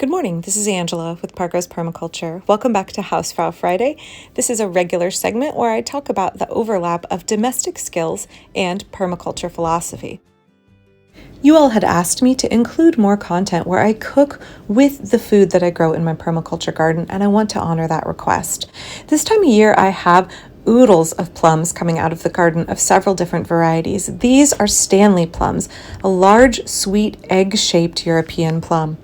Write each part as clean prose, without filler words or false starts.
Good morning, this is Angela with Parker's Permaculture. Welcome back to Hausfrau Friday. This is a regular segment where I talk about the overlap of domestic skills and permaculture philosophy. You all had asked me to include more content where I cook with the food that I grow in my permaculture garden, and I want to honor that request. This time of year, I have oodles of plums coming out of the garden of several different varieties. These are Stanley plums, a large, sweet, egg-shaped European plum.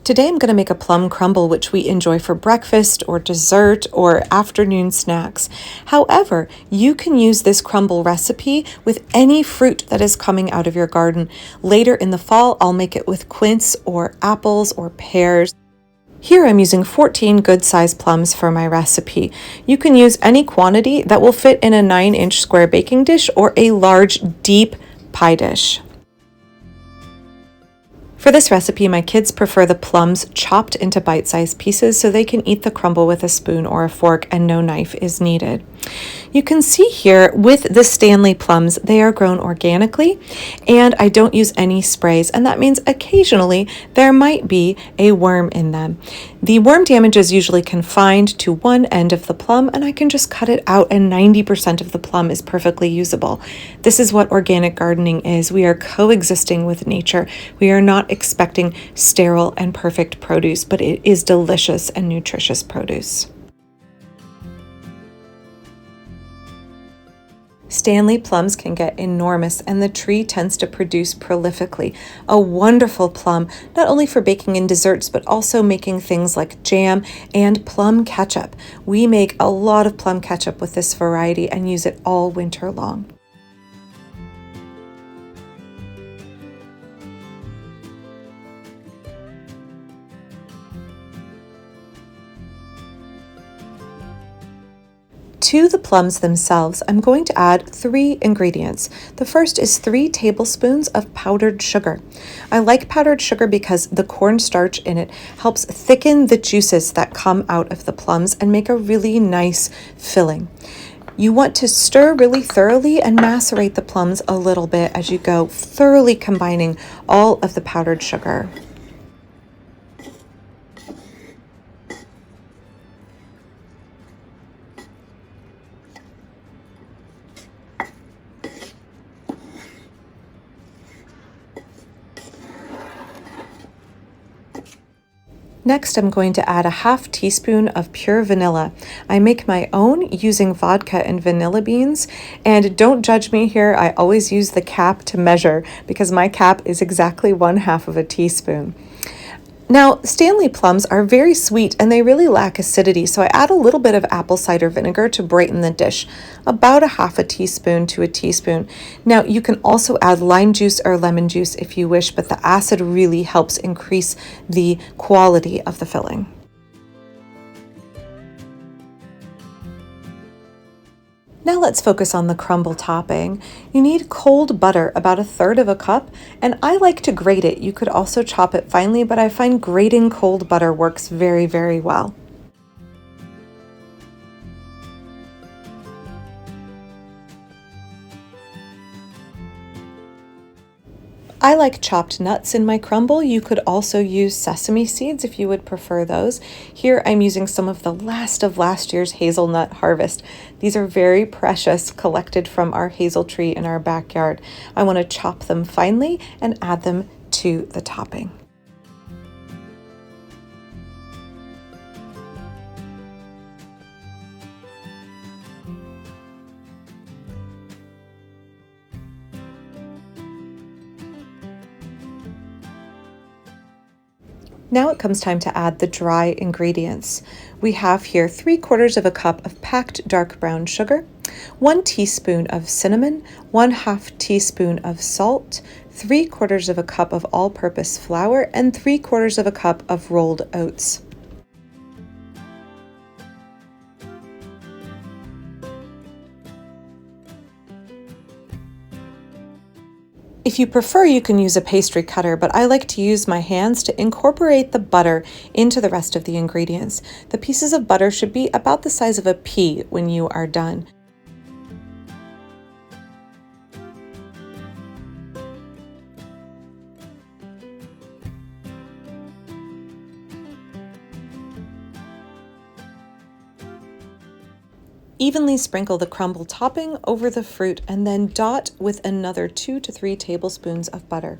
Today I'm going to make a plum crumble, which we enjoy for breakfast or dessert or afternoon snacks. However, you can use this crumble recipe with any fruit that is coming out of your garden. Later in the fall, I'll make it with quince or apples or pears. Here I'm using 14 good-sized plums for my recipe. You can use any quantity that will fit in a 9-inch square baking dish or a large, deep pie dish. For this recipe, my kids prefer the plums chopped into bite-sized pieces so they can eat the crumble with a spoon or a fork and no knife is needed. You can see here with the Stanley plums, they are grown organically and I don't use any sprays, and that means occasionally there might be a worm in them. The worm damage is usually confined to one end of the plum and I can just cut it out and 90% of the plum is perfectly usable. This is what organic gardening is. We are coexisting with nature. We are not expecting sterile and perfect produce, but it is delicious and nutritious produce. Stanley plums can get enormous and the tree tends to produce prolifically. A wonderful plum, not only for baking in desserts, but also making things like jam and plum ketchup. We make a lot of plum ketchup with this variety and use it all winter long. To the plums themselves, I'm going to add 3 ingredients. The first is 3 tablespoons of powdered sugar. I like powdered sugar because the cornstarch in it helps thicken the juices that come out of the plums and make a really nice filling. You want to stir really thoroughly and macerate the plums a little bit as you go, thoroughly combining all of the powdered sugar. Next, I'm going to add a half teaspoon of pure vanilla. I make my own using vodka and vanilla beans, and don't judge me here, I always use the cap to measure because my cap is exactly 1/2 of a teaspoon. Now, Stanley plums are very sweet and they really lack acidity, so I add a little bit of apple cider vinegar to brighten the dish, about a 1/2 teaspoon to a teaspoon. Now, you can also add lime juice or lemon juice if you wish, but the acid really helps increase the quality of the filling. Now let's focus on the crumble topping. You need cold butter, about 1/3 of a cup, and I like to grate it. You could also chop it finely, but I find grating cold butter works very, very well. I like chopped nuts in my crumble. You could also use sesame seeds if you would prefer those. Here I'm using some of the last of last year's hazelnut harvest. These are very precious, collected from our hazel tree in our backyard. I want to chop them finely and add them to the topping. Now it comes time to add the dry ingredients. We have here 3/4 of a cup of packed dark brown sugar, 1 teaspoon of cinnamon, 1/2 teaspoon of salt, 3/4 of a cup of all-purpose flour, and 3/4 of a cup of rolled oats. If you prefer, you can use a pastry cutter, but I like to use my hands to incorporate the butter into the rest of the ingredients. The pieces of butter should be about the size of a pea when you are done. Evenly sprinkle the crumble topping over the fruit and then dot with another 2 to 3 tablespoons of butter.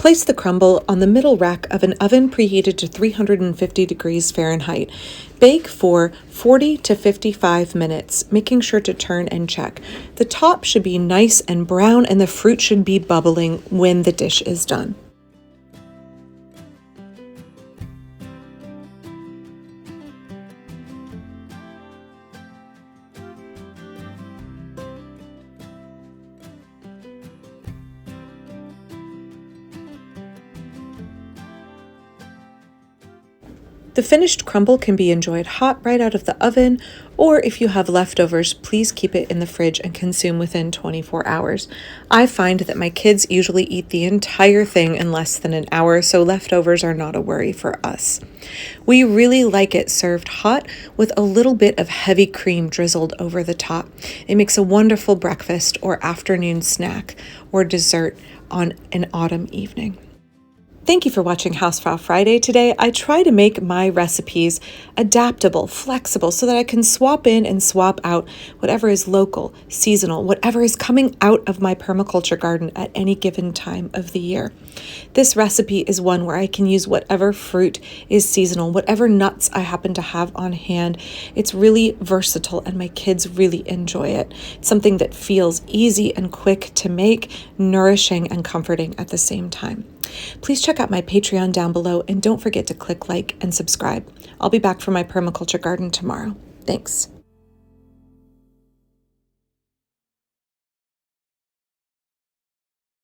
Place the crumble on the middle rack of an oven preheated to 350 degrees Fahrenheit. Bake for 40 to 55 minutes, making sure to turn and check. The top should be nice and brown and the fruit should be bubbling when the dish is done. The finished crumble can be enjoyed hot right out of the oven, or if you have leftovers, please keep it in the fridge and consume within 24 hours. I find that my kids usually eat the entire thing in less than an hour, so leftovers are not a worry for us. We really like it served hot with a little bit of heavy cream drizzled over the top. It makes a wonderful breakfast or afternoon snack or dessert on an autumn evening. Thank you for watching Hausfrau Friday today. I try to make my recipes adaptable, flexible, so that I can swap in and swap out whatever is local, seasonal, whatever is coming out of my permaculture garden at any given time of the year. This recipe is one where I can use whatever fruit is seasonal, whatever nuts I happen to have on hand. It's really versatile and my kids really enjoy it. It's something that feels easy and quick to make, nourishing and comforting at the same time. Please check out my Patreon down below and don't forget to click like and subscribe. I'll be back for my permaculture garden tomorrow. Thanks.